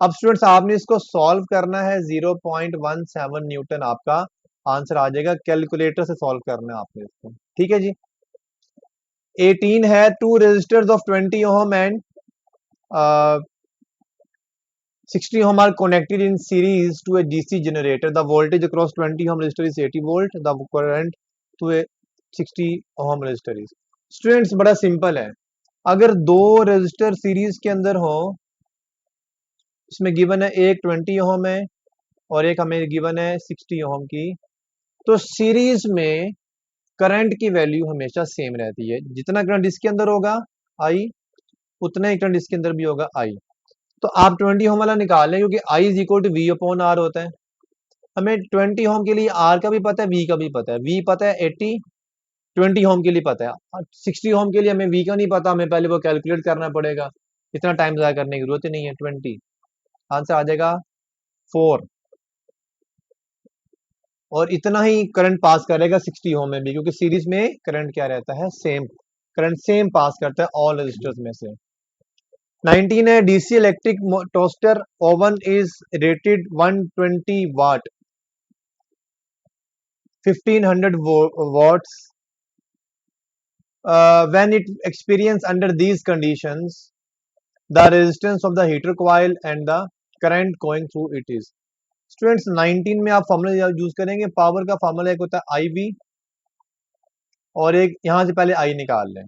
Speaker 1: अब स्टूडेंट्स आपने इसको सॉल्व करना है, 0.17 न्यूटन आपका आंसर आ जाएगा, कैलकुलेटर से सॉल्व करना है आपने इसको, ठीक है जी। 18 है, 2 resistors of 20 ohm and 60 ohm are connected in series to a DC generator. The voltage across 20 ohm resistor is 80 volt. The current to a 60 ohm resistor is. Students बड़ा सिंपल है, अगर दो रेजिस्टर सीरीज के अंदर हो, इसमें given है एक 20 ओम है और एक हमें गिवन है 60 ओम की, तो सीरीज में करंट की वैल्यू हमेशा सेम रहती है, जितना करंट इसके अंदर होगा आई, उतना ही करंट इसके अंदर भी होगा आई। तो आप 20 ओम वाला निकाल लें क्योंकि I is equal to V upon R होता है। हमें 20 ओम के लिए आर का भी पता है, वी का भी पता है, वी पता है 80, 20 ओम के लिए पता है, 60 ओम के लिए हमें वी का नहीं पता, हमें पहले वो कैलकुलेट करना पड़ेगा, इतना टाइम ज़ाया करने की जरूरत ही नहीं है। 20 आंसर आ जाएगा 4, और इतना ही करंट पास करेगा 60 ओम में भी क्योंकि सीरीज में करंट क्या रहता है, सेम करंट सेम पास करता है ऑल रेजिस्टर्स में से। 19 है, DC electric toaster oven is rated 120 watt 1500 watts. When it experience under these conditions, the resistance of the heater coil and the current going through it is. Students 19 में आप formula use करेंगे, power का formula एक होता है आई we, और एक यहां से पहले आई निकाल लें,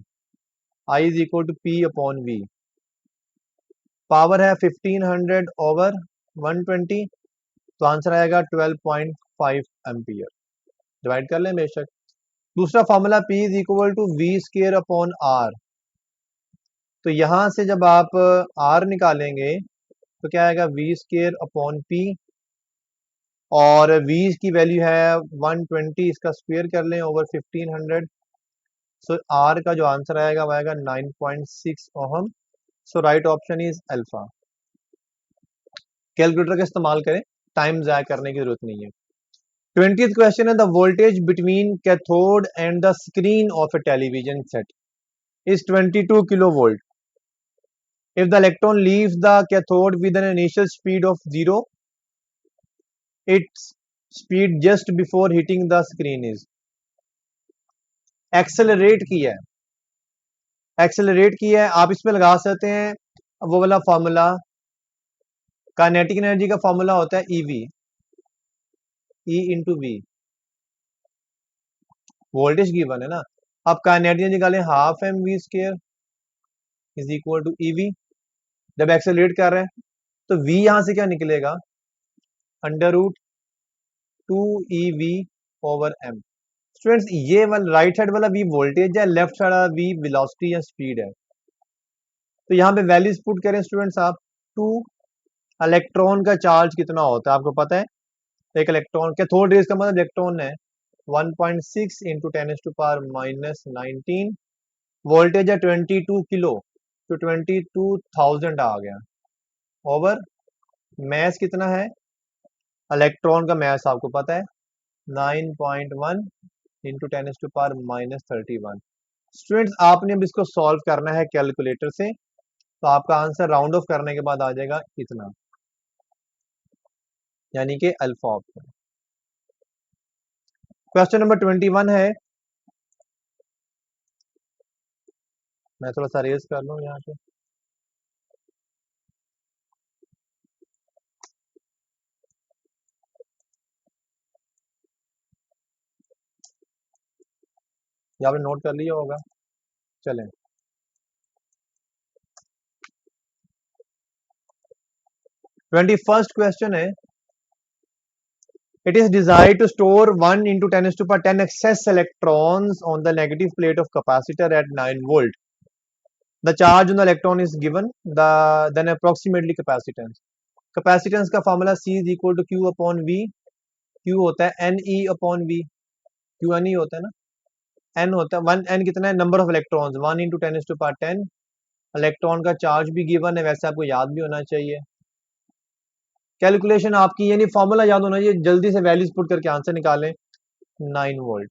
Speaker 1: I is equal to P upon V. Power है 1500 ओवर 120, तो आंसर आएगा 12.5 एम्पियर, डिवाइड कर लें बेशक। दूसरा formula P is equal to V square upon R, तो यहां से जब आप R निकालेंगे तो क्या आएगा वी स्केयर अपॉन पी, और v की वैल्यू है 120, इसका स्क्वायर कर लें ओवर 1500, सो R का जो आंसर आएगा वो आएगा 9.6 ohm. So right option is alpha. Calculator का इस्तेमाल करें, टाइम ज़ाया करने की जरूरत नहीं है। 20th क्वेश्चन है, the voltage between cathode and the screen of A television set is 22 kilovolt. If the electron leaves the cathode with an initial speed of 0, its speed just before hitting the screen is. Accelerate किया है, accelerate किया है, आप इसमें लगा सकते हैं वो वाला फॉर्मूला, काइनेटिक एनर्जी का फॉर्मूला होता है EV, E into V, voltage given है ना। आप काइनेटिक एनर्जी निकालें, half M V square is equal to EV, जब एक्सेलरेट कर रहे हैं तो v यहां से क्या निकलेगा, under root 2 EV over m। स्टूडेंट्स ये वाला राइट साइड वाला v वोल्टेज है, लेफ्ट साइड वाला v वेलोसिटी या स्पीड है, तो यहाँ पे वैल्यूज पुट करें स्टूडेंट्स आप। 2, इलेक्ट्रॉन का चार्ज कितना होता है आपको पता है, एक इलेक्ट्रॉन कैथोड रेज का मतलब इलेक्ट्रॉन है 1.6 इंटू 10⁻⁻19, वोल्टेज है 22 किलो, तो 22,000 आ गया, ओवर मैस कितना है, इलेक्ट्रॉन का मैस आपको पता है 9.1 इंटू 10⁻31। स्टूडेंट्स आपने अब इसको सॉल्व करना है कैलकुलेटर से, तो आपका आंसर राउंड ऑफ करने के बाद आ जाएगा इतना, यानी कि अल्फा ऑप्शन। क्वेश्चन नंबर 21 है, मैं थोड़ा सा रेज कर लूँ यहाँ पे। यहाँ पे नोट कर लिया होगा, चलें। 21st क्वेश्चन है, it is desired to store 1 into 10 to the power 10 excess electrons on the negative plate of capacitor at 9 volt. The charge on the electron is given, then approximately capacitance. Capacitance का formula C is equal to Q upon V. Q होता है NE upon V. Q NE होता है ना, N होता है 1, N कितना है, number of electrons 1 into 10 to the power 10. Electron का चार्ज भी गिवन है, वैसे आपको याद भी होना चाहिए। कैलकुलेशन आपकी यानी फॉर्मूला याद होना चाहिए, जल्दी से वैल्यूज पुट करके आंसर निकालें। 9 वोल्ट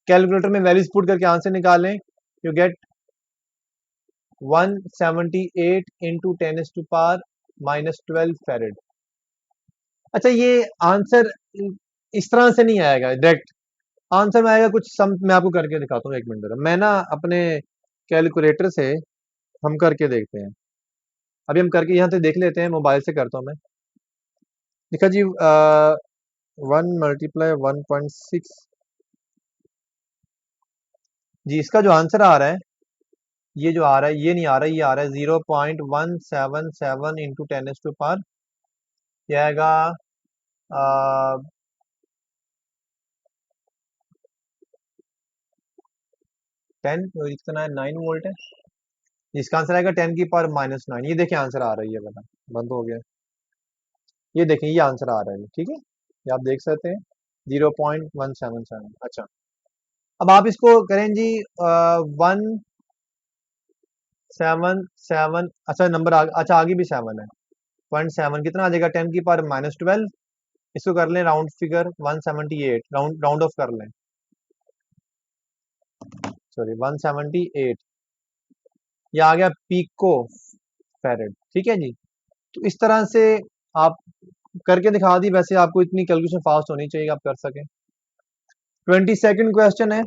Speaker 1: कैलकुलेटर में वैल्यूज पुट करके आंसर निकालें, you get 178 into 10 to power -12 farad. अच्छा, ये आंसर इस तरह से नहीं आएगा डायरेक्ट, आंसर में आएगा कुछ सम, मैं आपको करके दिखाता हूँ, एक मिनट जरा, मैं ना अपने कैलकुलेटर से हम करके देखते हैं। अभी हम करके यहाँ से देख लेते हैं, मोबाइल से करता हूँ मैं। देखा जी, 1 मल्टीप्लाई 1.6 जी, इसका जो आंसर आ रहा है, ये जो आ रहा है, ये नहीं आ रहा है, ये आ रहा है 0.177 इंटू 10 टू पावर, ये आएगा 10, कितना है, 9 वोल्ट है। इसका आंसर आएगा 10 की पावर -9। ये देखिए आंसर आ रही है, बता बंद हो गया, ये देखें ये आंसर आ रहा है, ठीक है, ये आप देख सकते हैं 0.177। अच्छा, अब आप इसको करें जी 177, अच्छा नंबर अच्छा आगे भी 7 है, 0.7 कितना आ जाएगा, 10 की पावर -12। इसको कर लें राउंड फिगर 178, राउंड ऑफ कर लें, सॉरी 178, ये आ गया पिको फैरेड, ठीक है जी। तो इस तरह से आप करके दिखा दी, वैसे आपको इतनी कैलकुलेशन फास्ट होनी चाहिए, आप कर सकें। 22nd क्वेश्चन है,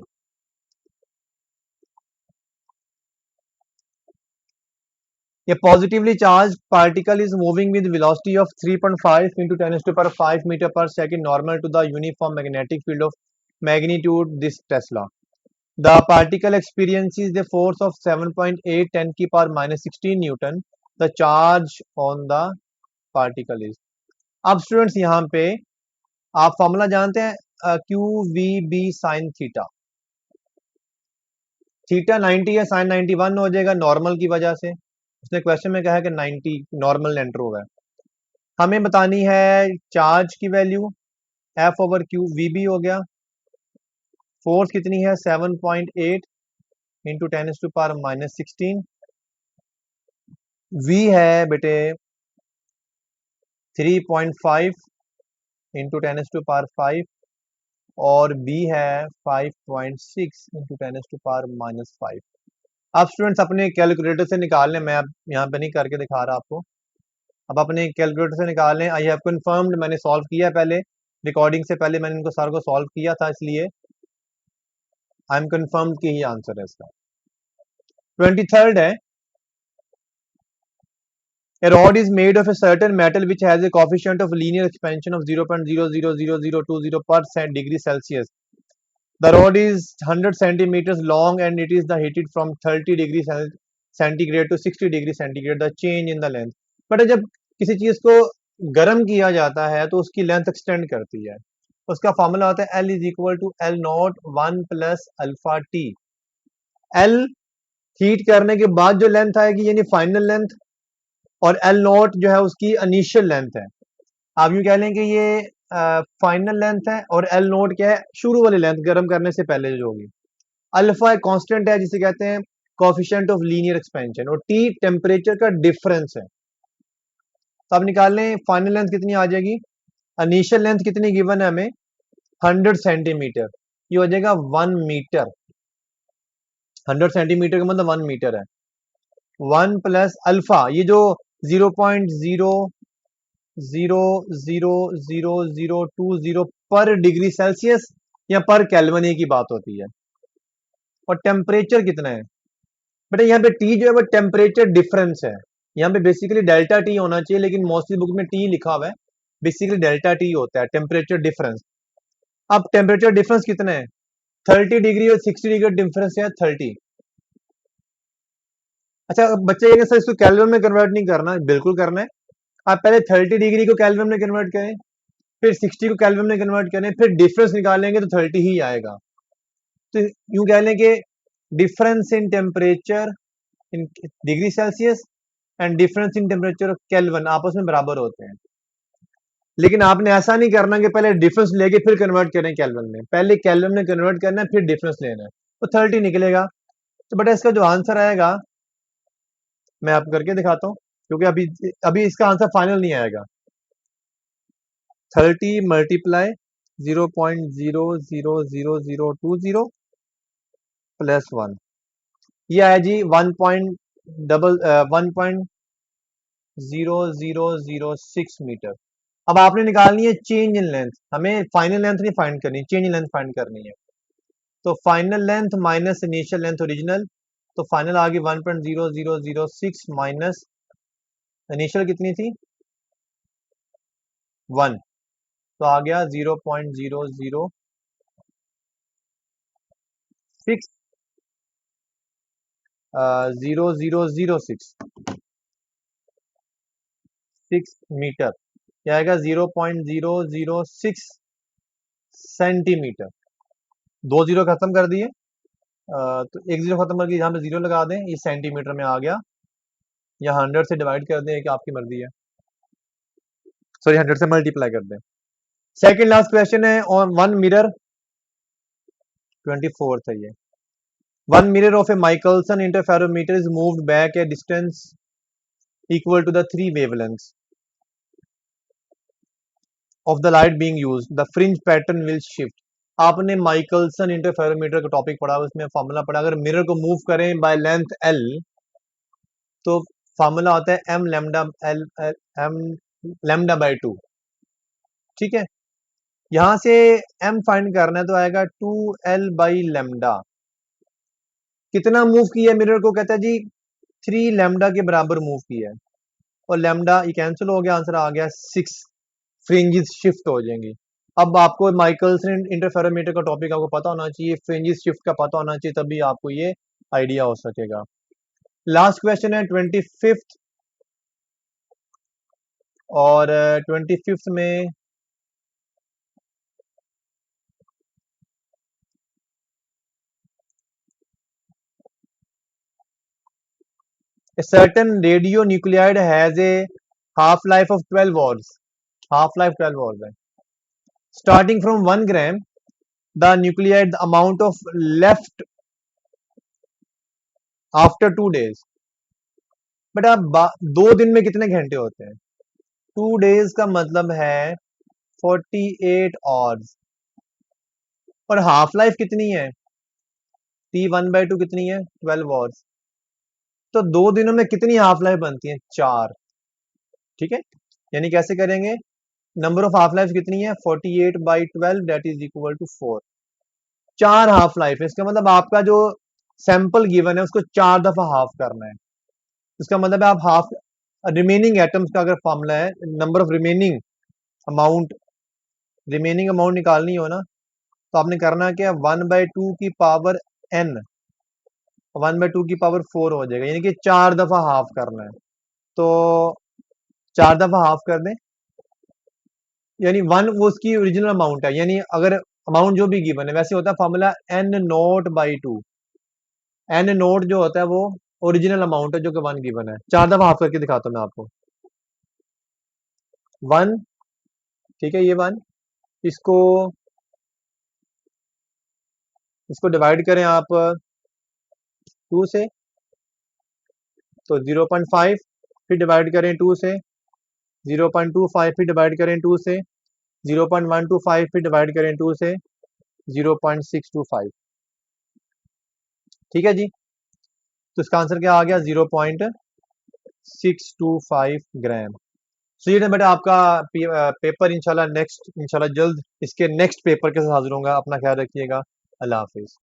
Speaker 1: a positively charged particle is moving with velocity of 3.5 into 10 to the power 5 meter per second normal to the uniform magnetic field of magnitude this Tesla. The particle experiences the force of 7.8 10 की power -16 Newton. The charge on the particle is. अब students यहाँ पे आप formula जानते हैं, Q V B sine theta, theta 90 है, sign 91 हो जाएगा नॉर्मल की वजह से। उसने क्वेश्चन में कहा है कि 90 नॉर्मल एंटर हुआ है। हमें बतानी है चार्ज की value, F over Q, V B हो गया, फोर्स कितनी है 7.8 इंटू 10 टू पावर -16, वी है बेटे 3.5 इंटू 10 टू पावर 5, और बी है 5.6 इंटू 10 टू पावर -5। आप स्टूडेंट्स अपने कैलकुलेटर से निकाल लें, मैं अब यहाँ पे नहीं करके दिखा रहा आपको, अब अपने कैलकुलेटर से निकाल लें। आई हैव कन्फर्म्ड, मैंने सॉल्व किया पहले, रिकॉर्डिंग से पहले मैंने इनको सार को सॉल्व किया था, इसलिए आई एम कन्फर्म्ड कि ही आंसर है इसका। 23rd है, a rod is made of a certain metal which has a coefficient of linear expansion of 0.000020 per degree Celsius. The rod is 100 centimeters long and it is the heated from 30 degree centigrade to 60 degree centigrade. The change in the length. But जब किसी चीज को गर्म किया जाता है तो उसकी लेंथ एक्सटेंड करती है, उसका फॉर्मूला होता है L is equal to L naught 1 plus alpha T. L heat करने के बाद जो लेंथ आएगी यानी फाइनल लेंथ, और L नॉट जो है उसकी इनिशियल लेंथ है। आप यूं कह लें कि ये फाइनल लेंथ है और L नोट क्या है, शुरू वाली लेंथ गर्म करने से पहले जो होगी। अल्फा एक कांस्टेंट है जिसे कहते हैं कोफिशिएंट ऑफ लीनियर एक्सपेंशन, और टी टेम्परेचर का डिफरेंस है। तो आप निकाल लें फाइनल लेंथ कितनी आ जाएगी, इनिशियल लेंथ कितनी गिवन है हमें 100 सेंटीमीटर, ये हो जाएगा 1 मीटर। 100 सेंटीमीटर का मतलब 1 मीटर है। 1 प्लस अल्फा, ये जो 0.0000020 पर डिग्री सेल्सियस, या पर केल्विन की बात होती है। और टेम्परेचर कितना है बेटा, यहाँ पे टी जो है वो टेम्परेचर डिफरेंस है। यहाँ पे बेसिकली डेल्टा टी होना चाहिए, लेकिन मोस्टली बुक में टी लिखा हुआ है, बेसिकली डेल्टा टी होता है टेम्परेचर डिफरेंस। अब टेम्परेचर डिफरेंस कितना है, 30 डिग्री और 60 डिग्री डिफरेंस है 30। अच्छा, बच्चे कहेंगे सर इसको कैल्विन में कन्वर्ट नहीं करना, बिल्कुल करना है। आप पहले 30 डिग्री को कैल्विन में कन्वर्ट करें, फिर 60 को कैल्विन में कन्वर्ट करें, फिर डिफरेंस निकालेंगे तो 30 ही आएगा। तो यूं कह लें कि difference in temperature in degree Celsius and difference in temperature of kelvin आपस में बराबर होते हैं। लेकिन आपने ऐसा नहीं करना कि पहले डिफरेंस लेके फिर कन्वर्ट करें केल्विन में, पहले केल्विन में कन्वर्ट करना है, फिर डिफरेंस लेना है, तो 30 निकलेगा। तो बेटा इसका जो आंसर आएगा मैं आपको करके दिखाता हूँ, क्योंकि अभी अभी इसका आंसर फाइनल नहीं आएगा। 30 मल्टीप्लाई 0.00020 प्लस 1, ये आया जी 1.0006 मीटर। अब आपने निकालनी है चेंज इन लेंथ, हमें फाइनल लेंथ नहीं फाइंड करनी, चेंज इन लेंथ फाइंड करनी है। तो final length minus initial length original, तो फाइनल आ गई 1.0006 माइनस इनिशियल कितनी थी 1, तो आ गया 0.006 0006 मीटर, यह आएगा 0.006 सेंटीमीटर। दो जीरो खत्म कर दिए, तो एक जीरो खत्म करके यहाँ पे जीरो लगा दें, ये सेंटीमीटर में आ गया, या 100 से डिवाइड कर दें कि आपकी मर्जी है, सॉरी 100 से मल्टीप्लाई कर दें। सेकंड लास्ट क्वेश्चन है ऑन वन मिरर, 24 है ये। One mirror of a Michelson interferometer is moved back a distance equal to the three wavelengths of the light being used, the fringe pattern will shift. आपने Michelson interferometer का topic पढ़ा, उसमें formula पढ़ा, अगर mirror को move करें by length L तो formula होता है M lambda L, M lambda by 2। ठीक है, यहां से एम फाइंड करना है तो आएगा 2l बाई लेमडा। कितना मूव किया है मिरर को, कहता है जी 3 लेमडा के बराबर मूव किया है, और लेमडा ये कैंसिल हो गया, आंसर आ गया 6 फ्रिंजेस शिफ्ट हो जाएंगी। अब आपको माइकलसन इंटरफेरोमीटर का टॉपिक आपको पता होना चाहिए, फ्रिंजेस शिफ्ट का पता होना चाहिए, तभी आपको ये आइडिया हो सकेगा। लास्ट क्वेश्चन है 25th, और 25th में a certain radionuclide has a half life of 12 hours, half life 12 hours है। starting from 1 gram the nuclide, the amount of left after 2 days। But अब 2 दिन में कितने घंटे होते हैं, 2 days का मतलब है 48 आवर्स, और हाफ लाइफ कितनी है, T1/2 कितनी है 12 आवर्स, तो 2 दिनों में कितनी हाफ लाइफ बनती है 4। ठीक है, यानी कैसे करेंगे, नंबर ऑफ हाफ लाइफ कितनी है 48/12 that is equal to 4, 4 half life है। इसका मतलब आपका जो सैंपल गिवन है उसको 4 दफा हाफ करना है। इसका मतलब है आप हाफ रिमेनिंग एटम्स का अगर फॉर्मूला है, number of amount remaining amount निकालनी हो ना, तो आपने करना क्या, 1/2 की पावर n, 1/2 की पावर 4 हो जाएगा, यानी कि 4 दफा हाफ करना है। तो 4 दफा हाफ कर दें, यानी 1 वो उसकी ओरिजिनल अमाउंट है, यानी अगर अमाउंट जो भी गिवन है वैसे होता है फॉर्मूला n0/2, एन नोट जो होता है वो ओरिजिनल अमाउंट है जो कि 1 गिवन है। 4 दफा हाफ करके दिखाता हूं मैं आपको, 1, ठीक है ये 1, इसको इसको डिवाइड करें आप 2 से, तो 0.5, फिर डिवाइड करें 2 से 0.25, फिर डिवाइड करें 2 से 0.125, फिर डिवाइड करें 2 से 0.625। ठीक है जी, तो इसका आंसर क्या आ गया 0.625 ग्राम। सो ये था बेटा आपका पेपर, इंशाल्लाह नेक्स्ट, इंशाल्लाह जल्द इसके नेक्स्ट पेपर के साथ हाजिर होऊंगा। अपना ख्याल रखिएगा। अल्लाह हाफिज।